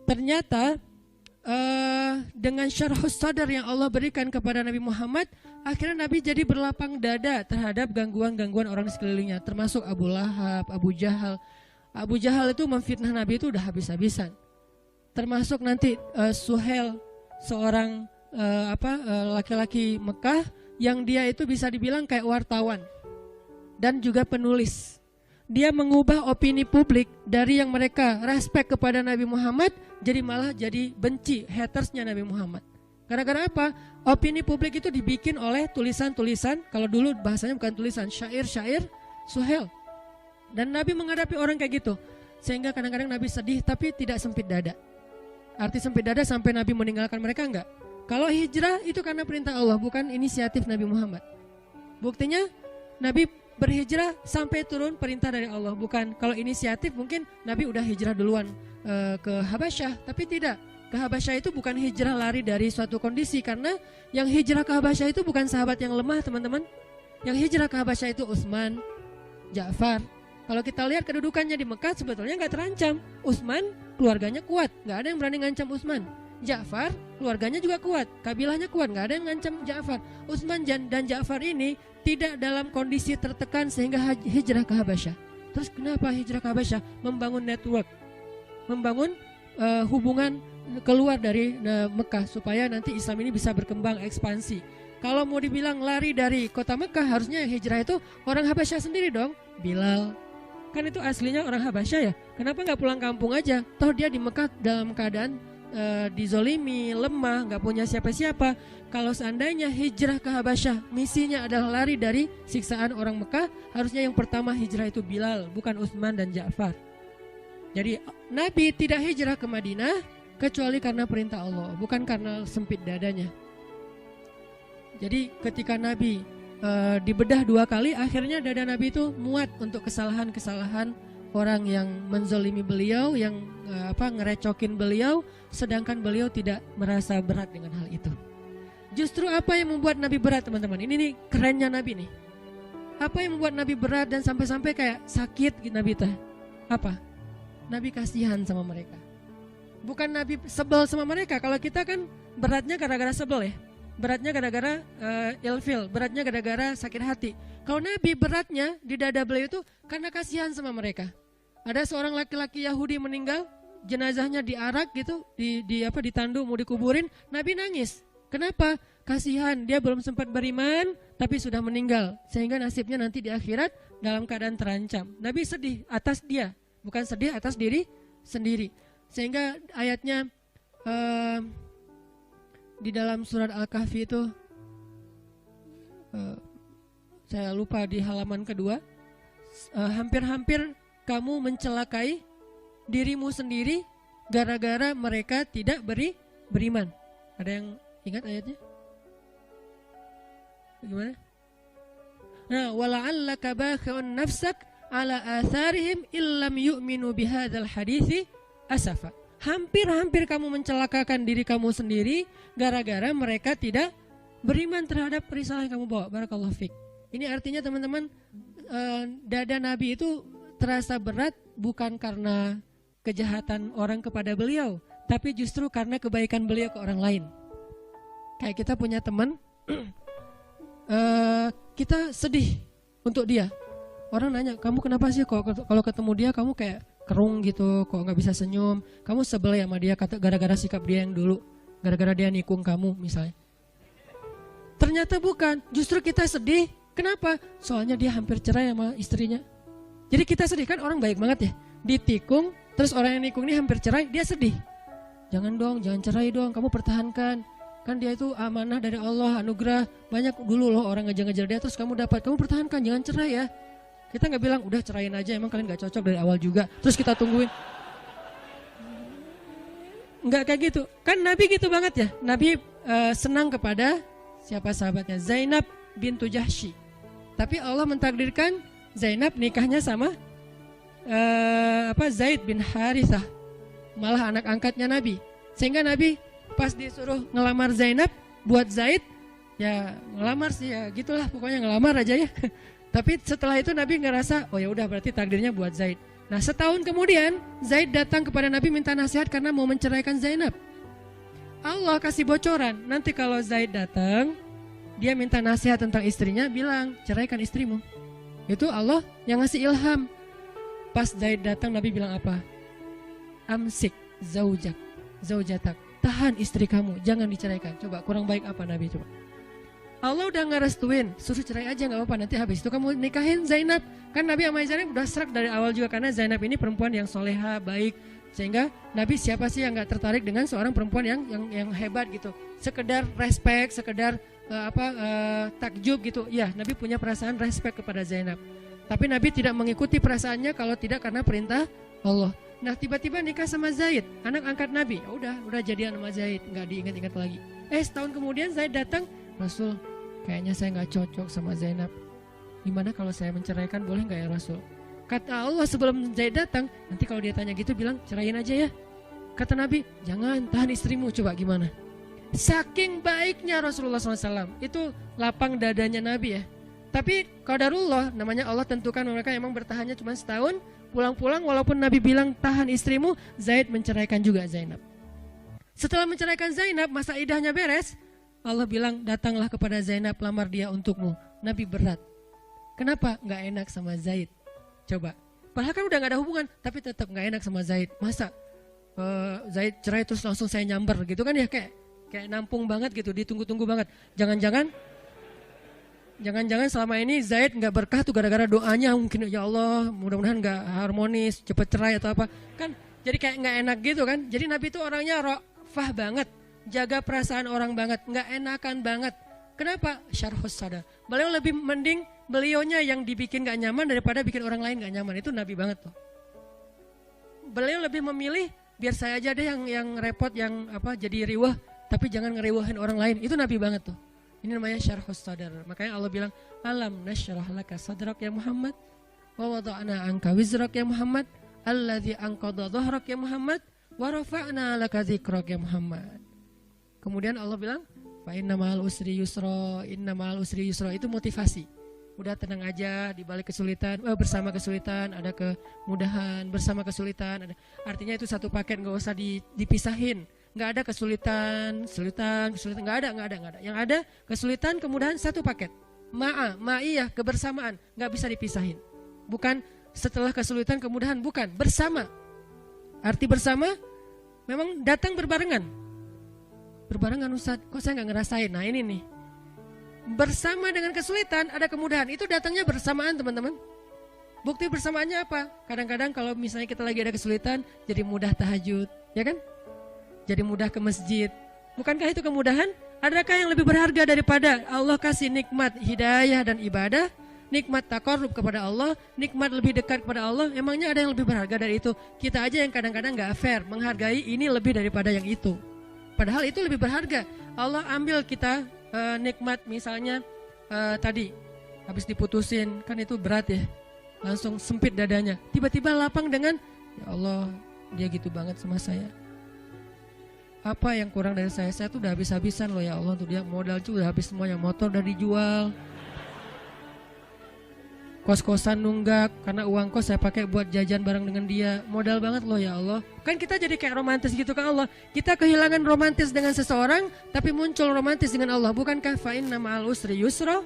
ternyata dengan syarhus sadar yang Allah berikan kepada Nabi Muhammad, akhirnya Nabi jadi berlapang dada terhadap gangguan-gangguan orang di sekelilingnya, termasuk Abu Lahab, Abu Jahal. Abu Jahal itu memfitnah Nabi itu udah habis-habisan. Termasuk nanti Suhail, seorang laki-laki Mekah yang dia itu bisa dibilang kayak wartawan dan juga penulis. Dia mengubah opini publik dari yang mereka respect kepada Nabi Muhammad jadi malah jadi benci, hatersnya Nabi Muhammad. Gara-gara apa? Opini publik itu dibikin oleh tulisan-tulisan, kalau dulu bahasanya bukan tulisan, syair-syair Suhail. Dan Nabi menghadapi orang kayak gitu, sehingga kadang-kadang Nabi sedih tapi tidak sempit dada. Arti sempit dada sampai Nabi meninggalkan mereka enggak. Kalau hijrah itu karena perintah Allah, bukan inisiatif Nabi Muhammad. Buktinya Nabi berhijrah sampai turun perintah dari Allah, bukan. Kalau inisiatif mungkin Nabi udah hijrah duluan ke Habasyah, tapi tidak. Ke Habasyah itu bukan hijrah lari dari suatu kondisi, karena yang hijrah ke Habasyah itu bukan sahabat yang lemah, teman-teman. Yang hijrah ke Habasyah itu Utsman, Ja'far. Kalau kita lihat kedudukannya di Mekah sebetulnya nggak terancam. Utsman keluarganya kuat, nggak ada yang berani ngancam Utsman. Ja'far keluarganya juga kuat, kabilahnya kuat, nggak ada yang ngancam Ja'far. Utsman dan Ja'far ini tidak dalam kondisi tertekan sehingga hijrah ke Habasyah. Terus kenapa hijrah ke Habasyah? Membangun network, membangun hubungan keluar dari Mekah supaya nanti Islam ini bisa berkembang, ekspansi. Kalau mau dibilang lari dari kota Mekah, harusnya hijrah itu orang Habasyah sendiri dong. Bilal, kan itu aslinya orang Habasyah ya. Kenapa nggak pulang kampung aja? Toh dia di Mekah dalam keadaan dizolimi, lemah, nggak punya siapa-siapa. Kalau seandainya hijrah ke Habasyah, misinya adalah lari dari siksaan orang Mekah, harusnya yang pertama hijrah itu Bilal, bukan Utsman dan Ja'far. Jadi Nabi tidak hijrah ke Madinah kecuali karena perintah Allah, bukan karena sempit dadanya. Jadi ketika Nabi dibedah 2 kali, akhirnya dada Nabi itu muat untuk kesalahan-kesalahan orang yang menzolimi beliau, yang ngerecokin beliau, sedangkan beliau tidak merasa berat dengan hal itu. Justru apa yang membuat Nabi berat, teman-teman? Ini nih kerennya Nabi nih. Apa yang membuat Nabi berat dan sampai-sampai kayak sakit Nabi teh? Apa? Nabi kasihan sama mereka. Bukan Nabi sebel sama mereka. Kalau kita kan beratnya gara-gara sebel ya. Beratnya gara-gara ilfil, beratnya gara-gara sakit hati. Kalau Nabi beratnya di dada beliau itu karena kasihan sama mereka. Ada seorang laki-laki Yahudi meninggal, jenazahnya diarak gitu, ditandu mau dikuburin, Nabi nangis. Kenapa? Kasihan, dia belum sempat beriman tapi sudah meninggal, sehingga nasibnya nanti di akhirat dalam keadaan terancam. Nabi sedih atas dia, bukan sedih atas diri sendiri. Sehingga ayatnya di dalam surat Al-Kahfi itu saya lupa di halaman kedua, hampir-hampir kamu mencelakai dirimu sendiri gara-gara mereka tidak beriman. Ada yang ingat ayatnya? Gimana? Nah, wala'allaka bakhi'un nafsak ala atharihim illam yu'minu bihadzal hadithi asafa. Hampir-hampir kamu mencelakakan diri kamu sendiri gara-gara mereka tidak beriman terhadap risalah yang kamu bawa. Barakallahu fiik. Ini artinya teman-teman, dada Nabi itu terasa berat bukan karena kejahatan orang kepada beliau, tapi justru karena kebaikan beliau ke orang lain. Kayak kita punya teman, kita sedih untuk dia. Orang nanya, kamu kenapa sih kalau ketemu dia kamu kayak kerung gitu, kok nggak bisa senyum? Kamu sebel ya sama dia gara-gara sikap dia yang dulu, gara-gara dia nikung kamu misalnya. Ternyata bukan, justru kita sedih. Kenapa? Soalnya dia hampir cerai sama istrinya. Jadi kita sedih, kan orang baik banget ya, ditikung, terus orang yang nikung ini hampir cerai, dia sedih. Jangan dong, jangan cerai dong, kamu pertahankan. Kan dia itu amanah dari Allah, anugerah. Banyak dulu loh orang ngejar-ngejar dia, terus kamu dapat, kamu pertahankan, jangan cerai ya. Kita gak bilang, udah ceraiin aja, emang kalian gak cocok dari awal juga, terus kita tungguin. Enggak kayak gitu, kan Nabi gitu banget ya. Nabi senang kepada siapa sahabatnya? Zainab bintu Jahsy. Tapi Allah mentakdirkan Zainab nikahnya sama Zaid bin Harithah, malah anak angkatnya Nabi. Sehingga Nabi pas disuruh ngelamar Zainab buat Zaid, ya ngelamar sih ya gitulah, pokoknya ngelamar aja ya. Tapi setelah itu Nabi ngerasa, oh ya udah berarti takdirnya buat Zaid. Nah setahun kemudian Zaid datang kepada Nabi minta nasihat karena mau menceraikan Zainab. Allah kasih bocoran, nanti kalau Zaid datang, dia minta nasihat tentang istrinya, bilang ceraikan istrimu. Itu Allah yang ngasih ilham. Pas Zaid datang Nabi bilang apa? Amsik zaujatak, tahan istri kamu, jangan diceraikan. Coba kurang baik apa Nabi coba? Allah udah ngerestuin, suruh cerai aja nggak apa-apa, nanti habis itu kamu nikahin Zainab. Kan Nabi sama Zainab udah serak dari awal juga, karena Zainab ini perempuan yang soleha, baik. Sehingga Nabi siapa sih yang nggak tertarik dengan seorang perempuan yang hebat gitu. Sekedar respect, sekedar takjub gitu. Ya Nabi punya perasaan respect kepada Zainab. Tapi Nabi tidak mengikuti perasaannya kalau tidak karena perintah Allah. Nah tiba-tiba nikah sama Zaid, anak angkat Nabi. Ya udah jadian sama Zaid, nggak diingat-ingat lagi. Setahun kemudian Zaid datang, Rasul, kayaknya saya nggak cocok sama Zainab. Gimana kalau saya menceraikan, boleh nggak ya Rasul? Kata Allah sebelum Zaid datang, nanti kalau dia tanya gitu bilang ceraiin aja ya. Kata Nabi, jangan, tahan istrimu. Coba gimana? Saking baiknya Rasulullah SAW, itu lapang dadanya Nabi ya. Tapi qadarullah, namanya Allah tentukan mereka emang bertahannya cuma setahun. Pulang-pulang walaupun Nabi bilang tahan istrimu, Zaid menceraikan juga Zainab. Setelah menceraikan Zainab, masa idahnya beres, Allah bilang datanglah kepada Zainab, lamar dia untukmu. Nabi berat. Kenapa? Gak enak sama Zaid. Coba, padahal kan udah gak ada hubungan, tapi tetap gak enak sama Zaid. Masa Zaid cerai terus langsung saya nyamber gitu kan ya, kayak nampung banget gitu, ditunggu-tunggu banget. Jangan-jangan selama ini Zaid gak berkah tuh gara-gara doanya, mungkin ya Allah mudah-mudahan gak harmonis, cepet cerai atau apa. Kan jadi kayak gak enak gitu kan. Jadi Nabi itu orangnya rafah banget, jaga perasaan orang banget, gak enakan banget. Kenapa? Syarhus sadar. Beliau lebih mending beliaunya yang dibikin gak nyaman daripada bikin orang lain gak nyaman. Itu Nabi banget tuh. Beliau lebih memilih biar saya aja deh yang repot, yang jadi riwah, tapi jangan ngeriwahin orang lain. Itu Nabi banget tuh. Ini namanya syarhus sadar. Makanya Allah bilang, alam nasyrah laka sadrak ya Muhammad, wa wada'na anka wizrak ya Muhammad, alladzi anqadha dhahrak ya Muhammad, wa rafa'na laka dzikrak ya Muhammad. Kemudian Allah bilang, fa inna ma'al usri yusra, inna ma'al usri yusra. Itu motivasi. Udah tenang aja di balik kesulitan, bersama kesulitan ada kemudahan, bersama kesulitan ada. Artinya itu satu paket, nggak usah dipisahin. Nggak ada kesulitan, nggak ada. Yang ada kesulitan, kemudahan, satu paket. Ma'iyah, kebersamaan, nggak bisa dipisahin. Bukan setelah kesulitan kemudahan, bukan, bersama. Arti bersama memang datang berbarengan. Berbarengan Ustaz, kok saya nggak ngerasain? Nah ini nih. Bersama dengan kesulitan ada kemudahan, itu datangnya bersamaan teman-teman. Bukti bersamaannya apa? Kadang-kadang kalau misalnya kita lagi ada kesulitan, jadi mudah tahajud, ya kan? Jadi mudah ke masjid. Bukankah itu kemudahan? Adakah yang lebih berharga daripada Allah kasih nikmat hidayah dan ibadah, nikmat taqarrub kepada Allah, nikmat lebih dekat kepada Allah? Emangnya ada yang lebih berharga dari itu? Kita aja yang kadang-kadang gak fair, menghargai ini lebih daripada yang itu. Padahal itu lebih berharga. Allah ambil kita nikmat misalnya tadi habis diputusin, kan itu berat ya, langsung sempit dadanya. Tiba-tiba lapang dengan, ya Allah dia gitu banget sama saya. Apa yang kurang dari saya tuh udah habis-habisan loh ya Allah, untuk dia modal tuh udah habis semuanya, motor udah dijual, kos-kosan nunggak karena uang kos saya pakai buat jajan bareng dengan dia, modal banget loh ya Allah. Kan kita jadi kayak romantis gitu ke Allah. Kita kehilangan romantis dengan seseorang, tapi muncul romantis dengan Allah. Bukankah fa inna ma'al usri yusra?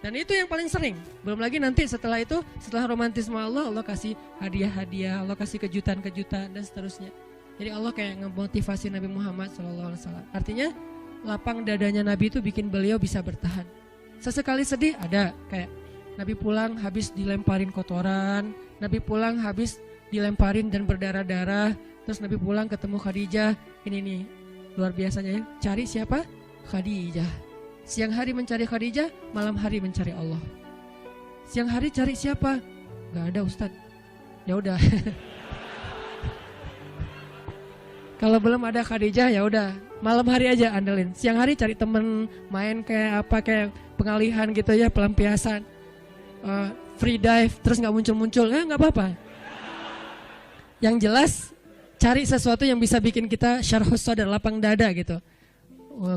Dan itu yang paling sering. Belum lagi nanti setelah itu, setelah romantis sama Allah, Allah kasih hadiah-hadiah, Allah kasih kejutan-kejutan dan seterusnya. Jadi Allah kayak ngemotivasi Nabi Muhammad SAW. Artinya lapang dadanya Nabi itu bikin beliau bisa bertahan. Sesekali sedih ada, kayak Nabi pulang habis dilemparin kotoran, Nabi pulang habis dilemparin dan berdarah-darah, terus Nabi pulang ketemu Khadijah. Ini nih luar biasanya ya, cari siapa? Khadijah. Siang hari mencari Khadijah, malam hari mencari Allah. Siang hari cari siapa? Gak ada Ustadz. Ya udah. Kalau belum ada Khadijah ya udah, malam hari aja andelin. Siang hari cari temen, main kayak pengalihan gitu ya, pelampiasan. Free dive terus nggak muncul-muncul, nggak apa-apa. Yang jelas cari sesuatu yang bisa bikin kita syarhus sadar, lapang dada gitu.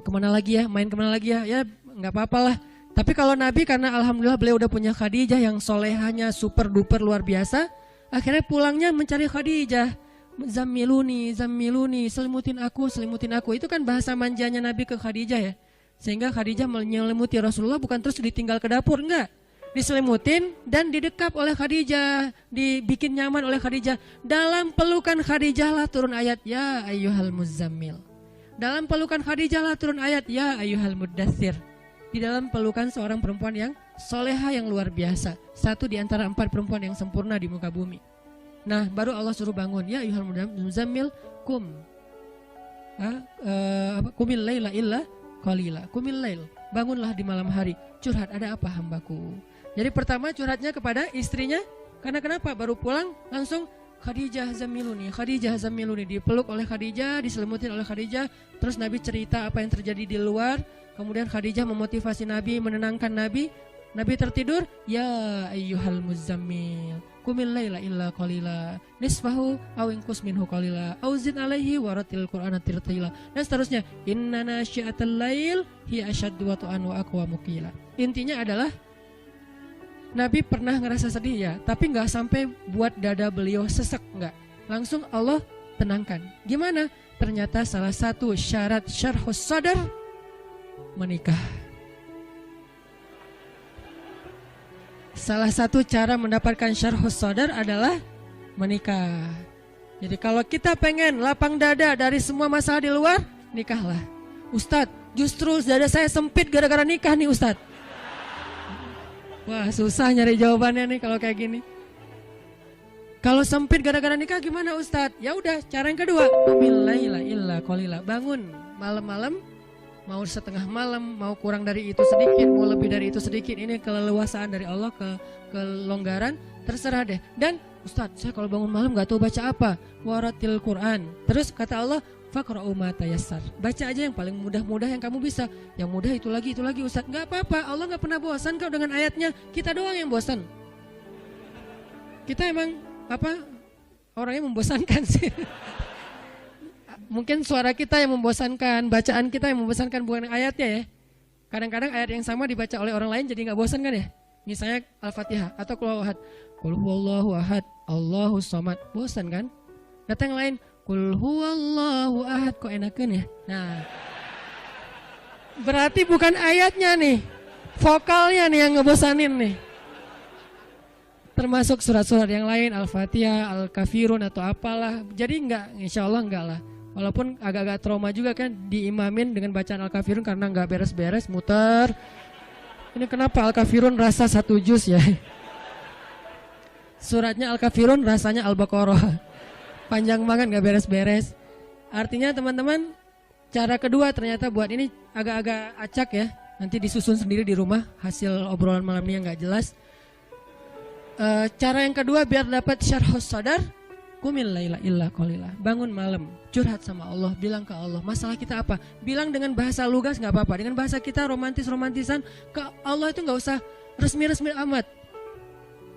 Kemana lagi ya, main kemana lagi ya, ya nggak apa-apa lah. Tapi kalau Nabi karena alhamdulillah beliau udah punya Khadijah yang solehahnya super duper luar biasa, Akhirnya pulangnya mencari Khadijah. Zammiluni, zammiluni, selimutin aku, selimutin aku. Itu kan bahasa manjanya Nabi ke Khadijah ya. Sehingga Khadijah menyelimuti Rasulullah, bukan terus ditinggal ke dapur, enggak. Diselimutin dan didekap oleh Khadijah, dibikin nyaman oleh Khadijah. Dalam pelukan Khadijah lah turun ayat ya ayyuhal muzammil. Dalam pelukan Khadijah lah turun ayat ya ayyuhal muddatsir. Di dalam pelukan seorang perempuan yang soleha yang luar biasa, satu di antara 4 perempuan yang sempurna di muka bumi. Nah, baru Allah suruh bangun ya ayyuhal muzammil kum kumil laila illa qalila. Kumil lail, bangunlah di malam hari. Curhat, ada apa hambaku? Jadi pertama curhatnya kepada istrinya, karena kenapa? Baru pulang langsung Khadijah zammiluni, Khadijah zammiluni, dipeluk oleh Khadijah, diselimutin oleh Khadijah. Terus Nabi cerita apa yang terjadi di luar. Kemudian Khadijah memotivasi Nabi, menenangkan Nabi. Nabi tertidur, ya ayyuhal muzammil qumil laila illa qalila nisfahu aw inqus minhu qalila aw zid alaihi waratil qur'ana tirtila, dan seterusnya. Inna nasyi'atal lail hiya ashaddu wat'an wa aqwamu qila. Intinya adalah Nabi pernah ngerasa sedih ya, tapi nggak sampai buat dada beliau sesek, nggak. Langsung Allah tenangkan. Gimana? Ternyata salah satu syarat syarhus sadar menikah. Salah satu cara mendapatkan syarhus sadar adalah menikah. Jadi kalau kita pengen lapang dada dari semua masalah di luar, nikahlah. Ustadz, justru dada saya sempit gara-gara nikah nih Ustadz. Wah, susah nyari jawabannya nih kalau kayak gini. Kalau sempit gara-gara nikah gimana Ustadz? Ya udah, cara yang kedua, qumil laila illa qalila. Bangun malam-malam, mau setengah malam, mau kurang dari itu sedikit, mau lebih dari itu sedikit. Ini keleluasaan dari Allah, kelonggaran, terserah deh. Dan Ustadz, saya kalau bangun malam gak tahu baca apa. Waratil Quran. Terus kata Allah, faqra'u ma tayassar. Baca aja yang paling mudah-mudah yang kamu bisa. Yang mudah itu lagi Ustadz. Gak apa-apa, Allah gak pernah bosan kok dengan ayatnya. Kita doang yang bosan. Kita emang orangnya membosankan sih. Mungkin suara kita yang membosankan, bacaan kita yang membosankan, bukan ayatnya ya. Kadang-kadang ayat yang sama dibaca oleh orang lain jadi gak bosan kan ya. Misalnya Al-Fatihah atau Qul huwahad. Qul huwallahu ahad, Allahus samad. Bosan kan? Kata yang lain, Qul huwallahu ahad, kok enakan ya? Nah, berarti bukan ayatnya nih, vokalnya nih yang ngebosanin nih. Termasuk surat-surat yang lain, Al-Fatihah, Al-Kafirun atau apalah. Jadi insya Allah enggak lah. Walaupun agak-agak trauma juga kan diimamin dengan bacaan Al-Kafirun karena enggak beres-beres, muter. Ini kenapa Al-Kafirun rasa 1 juz ya? Suratnya Al-Kafirun rasanya Al-Baqarah. Panjang banget enggak beres-beres. Artinya teman-teman, cara kedua ternyata buat ini agak-agak acak ya. Nanti disusun sendiri di rumah, hasil obrolan malam ini yang enggak jelas. Cara yang kedua biar dapat syarhus sadar, qumil laila illa qalila. Bangun malam, curhat sama Allah, bilang ke Allah, masalah kita apa? Bilang dengan bahasa lugas gak apa-apa, dengan bahasa kita romantis-romantisan ke Allah itu gak usah resmi-resmi amat.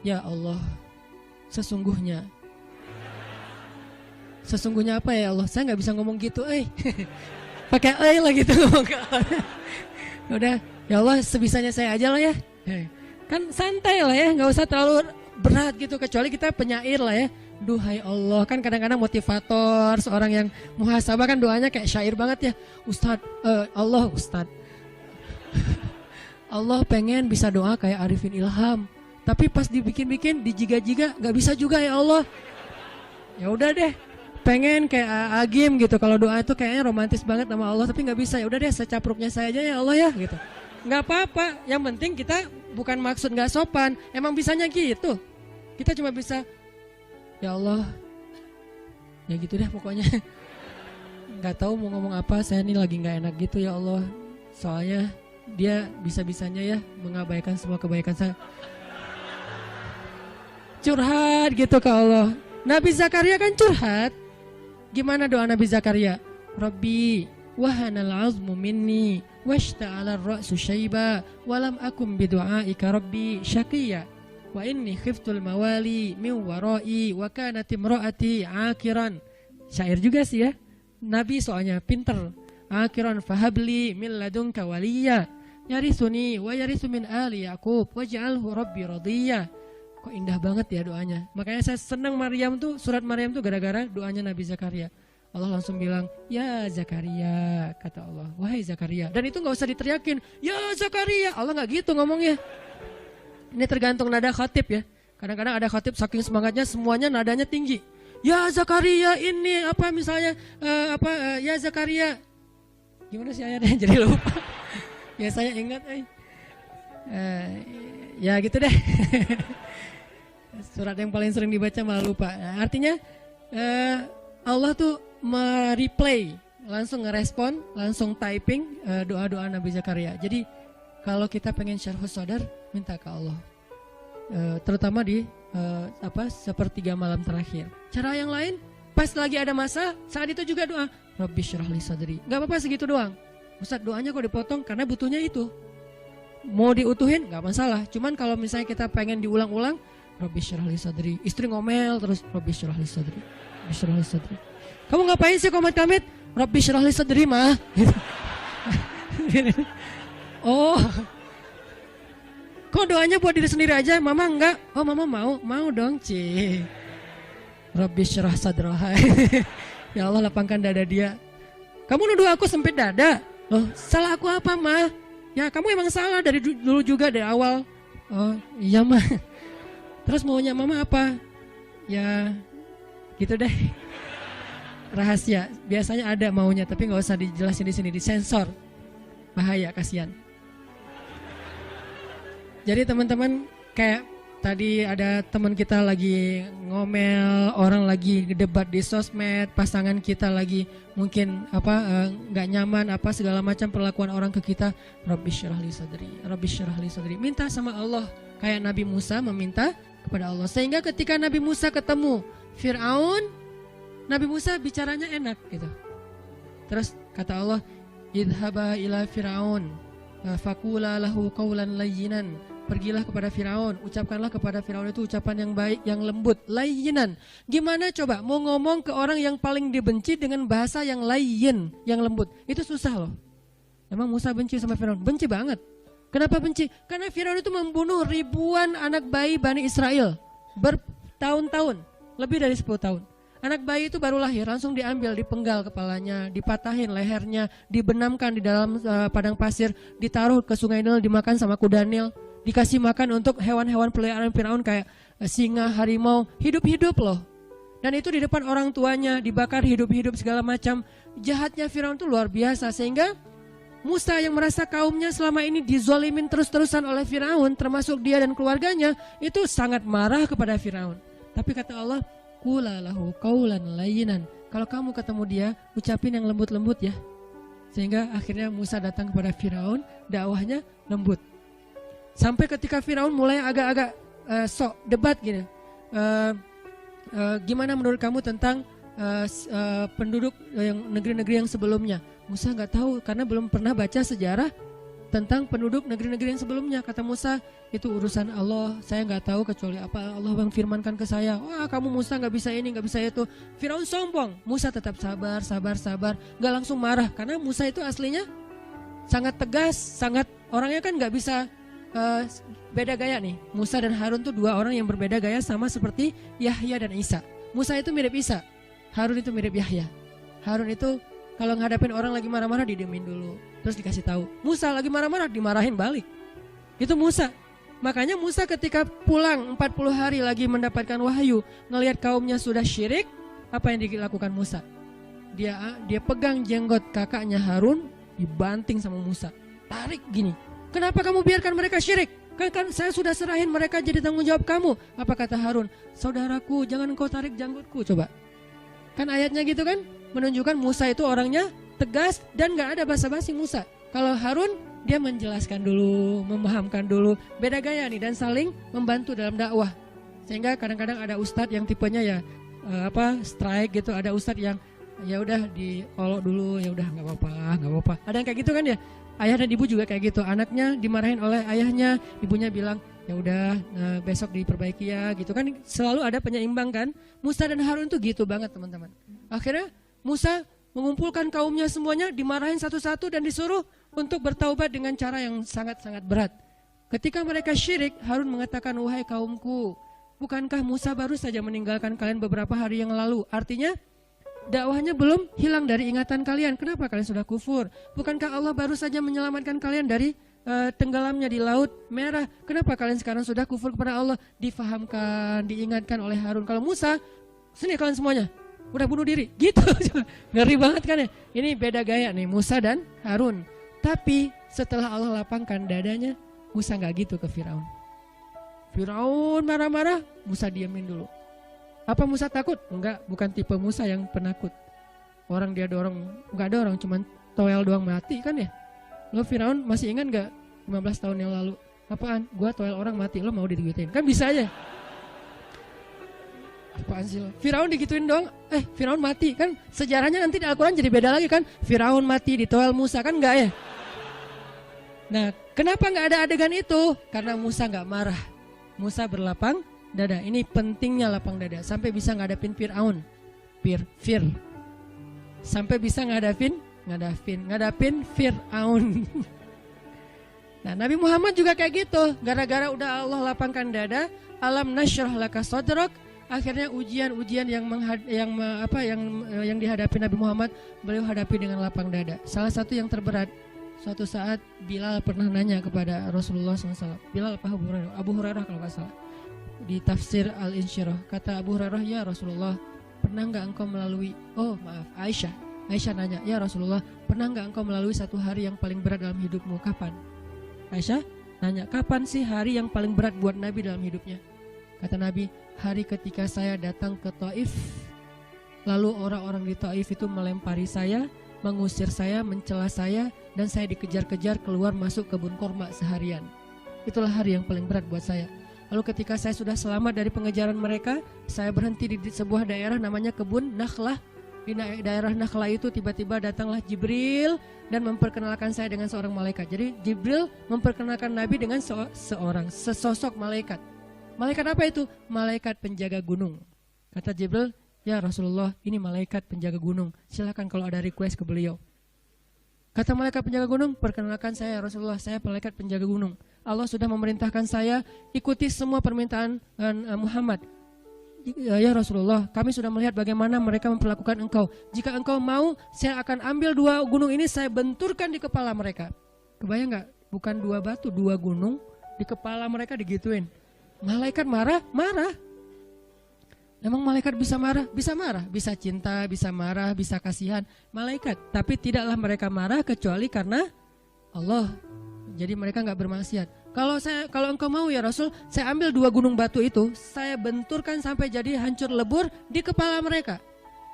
Ya Allah, sesungguhnya apa ya Allah? Saya gak bisa ngomong gitu, pakai lah gitu ngomong ke Allah. Udah, ya Allah sebisanya saya aja lah ya. Kan santai lah ya, gak usah terlalu berat gitu, kecuali kita penyair lah ya. Duhai Allah, kan kadang-kadang motivator, seorang yang muhasabah kan doanya kayak syair banget ya. Ustadz Allah pengen bisa doa kayak Arifin Ilham, tapi pas dibikin-bikin, dijiga-jiga gak bisa juga ya Allah. Ya udah deh, pengen kayak Agim gitu, kalau doa itu kayaknya romantis banget sama Allah, tapi gak bisa. Ya udah deh, secapruknya saya aja ya Allah ya gitu. Gak apa-apa, yang penting kita bukan maksud gak sopan, emang bisanya gitu. Kita cuma bisa, ya Allah, ya gitu deh pokoknya. Gak tahu mau ngomong apa, saya ini lagi gak enak gitu ya Allah. Soalnya dia bisa-bisanya ya mengabaikan semua kebaikan saya. Curhat gitu ke Allah. Nabi Zakaria kan curhat. Gimana doa Nabi Zakaria? Rabbi wahanal azmu minni washta'ala ar-ra'su syaiba walam akum bidu'aika rabbi syaqiya wa inni khiftul mawali min wara'i wa kanat imra'ati akiran. Syair juga sih ya. Nabi soalnya pinter. Akiran fahabli min ladunka waliya yarisuni wa yarisu min ali Yaqub waj'alhu rabbi radiyya. Kok indah banget ya doanya. Makanya saya senang Maryam tuh, surat Maryam tuh gara-gara doanya Nabi Zakaria. Allah langsung bilang, ya Zakaria, kata Allah, wahai Zakaria. Dan itu gak usah diteriakin, ya Zakaria. Allah gak gitu ngomongnya. Ini tergantung nada khatib ya. Kadang-kadang ada khatib saking semangatnya semuanya nadanya tinggi. Ya Zakaria ini apa misalnya ya Zakaria. Gimana sih ayatnya jadi lupa. Ya saya ingat ya gitu deh. Surat yang paling sering dibaca malah lupa. Nah, artinya Allah tuh mereplay, langsung ngerespon, langsung typing doa-doa Nabi Zakaria. Jadi kalau kita pengen syarhus sadar, minta ke Allah. Terutama di sepertiga malam terakhir. Cara yang lain, pas lagi ada masa, saat itu juga doa, Rabbi syrah li sadri. Gak apa-apa segitu doang. Ustaz doanya kok dipotong karena butuhnya itu. Mau diutuhin gak masalah. Cuman kalau misalnya kita pengen diulang-ulang, Rabbi syrah li sadri. Istri ngomel terus, Rabbi syrah li sadri. Rabbi syrah li sadri. Kamu ngapain sih komat-kamit? Rabbi syrah li sadri mah. Oh. Kok doanya buat diri sendiri aja, mama enggak? Oh mama mau dong Ci. Rabbi syrah sadraha. Ya Allah lapangkan dada dia. Kamu nuduh aku sempit dada? Loh salah aku apa mah? Ya kamu emang salah dari dulu juga dari awal. Oh iya mah. Terus maunya mama apa? Ya gitu deh. Rahasia, biasanya ada maunya tapi gak usah dijelasin di sini, disensor. Bahaya, kasihan. Jadi teman-teman kayak tadi ada teman kita lagi ngomel, orang lagi debat di sosmed, pasangan kita lagi mungkin nggak nyaman segala macam perlakuan orang ke kita. Rabbi syrah li sadri, Rabbi syrah li sadri. Minta sama Allah kayak Nabi Musa meminta kepada Allah. Sehingga ketika Nabi Musa ketemu Fir'aun, Nabi Musa bicaranya enak gitu. Terus kata Allah, idhaba ila Fir'aun faqula lahu qawlan layyinan. Pergilah kepada Firaun, ucapkanlah kepada Firaun itu ucapan yang baik, yang lembut, layyinan. Gimana coba mau ngomong ke orang yang paling dibenci dengan bahasa yang layyin, yang lembut? Itu susah loh. Emang Musa benci sama Firaun? Benci banget. Kenapa benci? Karena Firaun itu membunuh ribuan anak bayi Bani Israel bertahun-tahun, lebih dari 10 tahun. Anak bayi itu baru lahir, langsung diambil, dipenggal kepalanya, dipatahin lehernya, dibenamkan di dalam padang pasir, ditaruh ke sungai Nil, dimakan sama kuda Nil. Dikasih makan untuk hewan-hewan peliharaan Firaun kayak singa, harimau, hidup-hidup loh. Dan itu di depan orang tuanya, dibakar hidup-hidup segala macam. Jahatnya Firaun itu luar biasa sehingga Musa yang merasa kaumnya selama ini dizolimin terus-terusan oleh Firaun, termasuk dia dan keluarganya, itu sangat marah kepada Firaun. Tapi kata Allah, qula lahu qawlan layyinan. Kalau kamu ketemu dia, ucapin yang lembut-lembut ya. Sehingga akhirnya Musa datang kepada Firaun, dakwahnya lembut. Sampai ketika Firaun mulai agak-agak sok debat gini, gimana menurut kamu tentang penduduk yang negeri-negeri yang sebelumnya? Musa nggak tahu karena belum pernah baca sejarah tentang penduduk negeri-negeri yang sebelumnya. Kata Musa, itu urusan Allah, saya nggak tahu kecuali apa Allah yang firmankan ke saya. Wah kamu Musa nggak bisa ini, nggak bisa itu. Firaun sombong. Musa tetap sabar, nggak langsung marah karena Musa itu aslinya sangat tegas, sangat orangnya kan nggak bisa. Beda gaya nih. Musa dan Harun tuh dua orang yang berbeda gaya, sama seperti Yahya dan Isa. Musa itu mirip Isa, Harun itu mirip Yahya. Harun itu kalau ngadapin orang lagi marah-marah didiemin dulu, terus dikasih tahu. Musa lagi marah-marah dimarahin balik. Itu Musa. Makanya Musa ketika pulang 40 hari lagi mendapatkan wahyu, ngelihat kaumnya sudah syirik, apa yang dilakukan Musa? Dia pegang jenggot kakaknya Harun, dibanting sama Musa. Tarik gini. Kenapa kamu biarkan mereka syirik? Kan saya sudah serahin mereka jadi tanggung jawab kamu. Apa kata Harun? Saudaraku, jangan engkau tarik janggutku. Coba. Kan ayatnya gitu kan? Menunjukkan Musa itu orangnya tegas dan gak ada basa-basi Musa. Kalau Harun, dia menjelaskan dulu, memahamkan dulu. Beda gaya nih dan saling membantu dalam dakwah. Sehingga kadang-kadang ada ustadz yang tipenya ya strike gitu. Ada ustadz yang ya udah diolok dulu, ya udah nggak apa-apa. Ada yang kayak gitu kan ya? Ayah dan ibu juga kayak gitu, anaknya dimarahin oleh ayahnya, ibunya bilang ya udah besok diperbaiki ya gitu kan, selalu ada penyeimbang kan. Musa dan Harun tuh gitu banget teman-teman. Akhirnya Musa mengumpulkan kaumnya semuanya, dimarahin satu-satu dan disuruh untuk bertaubat dengan cara yang sangat-sangat berat. Ketika mereka syirik, Harun mengatakan, wahai kaumku, bukankah Musa baru saja meninggalkan kalian beberapa hari yang lalu? Artinya dakwahnya belum hilang dari ingatan kalian. Kenapa kalian sudah kufur? Bukankah Allah baru saja menyelamatkan kalian dari tenggelamnya di Laut Merah? Kenapa kalian sekarang sudah kufur kepada Allah? Difahamkan, diingatkan oleh Harun. Kalau Musa, sini kalian semuanya, udah bunuh diri. Gitu. Ngeri banget kan ya? Ini beda gaya nih Musa dan Harun. Tapi setelah Allah lapangkan dadanya, Musa gak gitu ke Firaun. Firaun marah-marah, Musa diamin dulu. Apa Musa takut? Enggak, bukan tipe Musa yang penakut. Orang dia dorong, enggak dorong, cuman toel doang mati kan ya. Lo Firaun masih ingat gak 15 tahun yang lalu? Apaan? Gua toel orang mati, lo mau digituin? Kan bisa aja. Apaan sih lo? Firaun digituin doang, Firaun mati. Kan sejarahnya nanti di Al-Quran jadi beda lagi kan. Firaun mati di toel Musa, kan enggak ya? Nah, kenapa enggak ada adegan itu? Karena Musa enggak marah. Musa berlapang dada. Ini pentingnya lapang dada. Sampai bisa ngadapin Fir'aun. Fir. Sampai bisa ngadapin Fir'aun. Nah, Nabi Muhammad juga kayak gitu. Gara-gara udah Allah lapangkan dada, alam nasyrah laka sadrak, akhirnya ujian-ujian yang dihadapi Nabi Muhammad, beliau hadapi dengan lapang dada. Salah satu yang terberat, suatu saat Bilal pernah nanya kepada Rasulullah SAW. Bilal apa Abu Hurairah kalau nggak salah. Di tafsir Al-Insyirah, kata Abu Hurairah, ya Rasulullah, pernah nggak engkau melalui, Aisyah nanya, ya Rasulullah, pernah nggak engkau melalui satu hari yang paling berat dalam hidupmu? Kapan? Aisyah nanya, kapan sih hari yang paling berat buat Nabi dalam hidupnya? Kata Nabi, hari ketika saya datang ke Taif, lalu orang-orang di Taif itu melempari saya, mengusir saya, mencela saya, dan saya dikejar-kejar keluar masuk kebun kurma seharian. Itulah hari yang paling berat buat saya. Lalu ketika saya sudah selamat dari pengejaran mereka, saya berhenti di sebuah daerah namanya kebun Nakhlah. Di daerah Nakhlah itu tiba-tiba datanglah Jibril dan memperkenalkan saya dengan seorang malaikat. Jadi Jibril memperkenalkan Nabi dengan sesosok malaikat. Malaikat apa itu? Malaikat penjaga gunung. Kata Jibril, ya Rasulullah, ini malaikat penjaga gunung. Silakan kalau ada request ke beliau. Kata malaikat penjaga gunung, perkenalkan saya Rasulullah, saya malaikat penjaga gunung. Allah sudah memerintahkan saya ikuti semua permintaan Muhammad. Ya Rasulullah, kami sudah melihat bagaimana mereka memperlakukan engkau. Jika engkau mau, saya akan ambil 2 gunung ini, saya benturkan di kepala mereka. Kebayang gak? Bukan 2 batu, 2 gunung di kepala mereka digituin. Malaikat marah. Emang malaikat bisa marah? Bisa marah, bisa cinta, bisa marah, bisa kasihan. Malaikat, tapi tidaklah mereka marah kecuali karena Allah. Jadi mereka gak bermaksiat. Kalau engkau mau ya Rasul, saya ambil 2 gunung batu itu, saya benturkan sampai jadi hancur lebur di kepala mereka.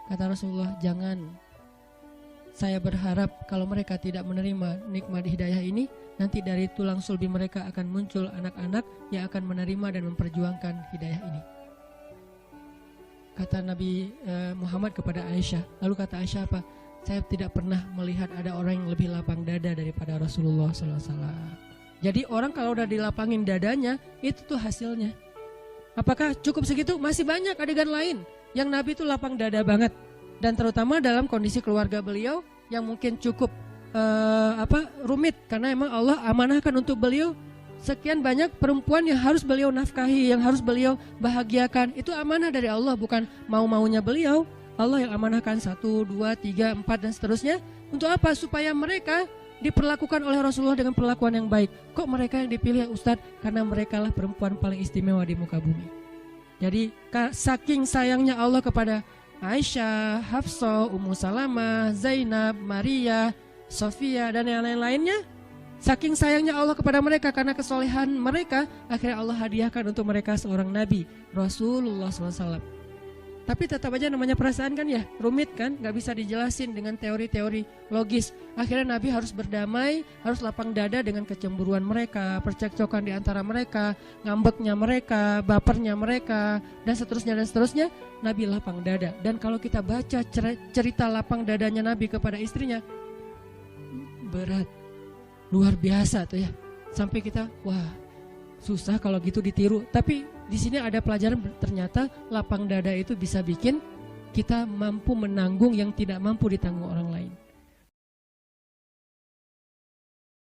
Kata Rasulullah, jangan. Saya berharap kalau mereka tidak menerima nikmat hidayah ini, nanti dari tulang sulbi mereka akan muncul anak-anak yang akan menerima dan memperjuangkan hidayah ini. Kata Nabi Muhammad kepada Aisyah. Lalu kata Aisyah apa? Saya tidak pernah melihat ada orang yang lebih lapang dada daripada Rasulullah SAW. Jadi orang kalau udah dilapangin dadanya, itu tuh hasilnya. Apakah cukup segitu? Masih banyak adegan lain yang Nabi itu lapang dada banget. Dan terutama dalam kondisi keluarga beliau yang mungkin cukup rumit. Karena emang Allah amanahkan untuk beliau sekian banyak perempuan yang harus beliau nafkahi, yang harus beliau bahagiakan. Itu amanah dari Allah, bukan mau-maunya beliau. Allah yang amanahkan 1, 2, 3, 4 dan seterusnya. Untuk apa? Supaya mereka diperlakukan oleh Rasulullah dengan perlakuan yang baik. Kok mereka yang dipilih Ustadz? Karena mereka lah perempuan paling istimewa di muka bumi. Jadi saking sayangnya Allah kepada Aisyah, Hafsah, Ummu Salamah, Zainab, Maria, Sofia dan yang lain-lainnya, saking sayangnya Allah kepada mereka karena kesolehan mereka, akhirnya Allah hadiahkan untuk mereka seorang Nabi, Rasulullah SAW. Tapi tetap aja namanya perasaan kan ya, rumit kan, gak bisa dijelasin dengan teori-teori logis. Akhirnya Nabi harus berdamai, harus lapang dada dengan kecemburuan mereka, percekcokan di antara mereka, ngambeknya mereka, bapernya mereka, dan seterusnya. Nabi lapang dada. Dan kalau kita baca cerita lapang dadanya Nabi kepada istrinya, berat, luar biasa tuh ya. Sampai kita, wah susah kalau gitu ditiru. Tapi di sini ada pelajaran, ternyata lapang dada itu bisa bikin kita mampu menanggung yang tidak mampu ditanggung orang lain.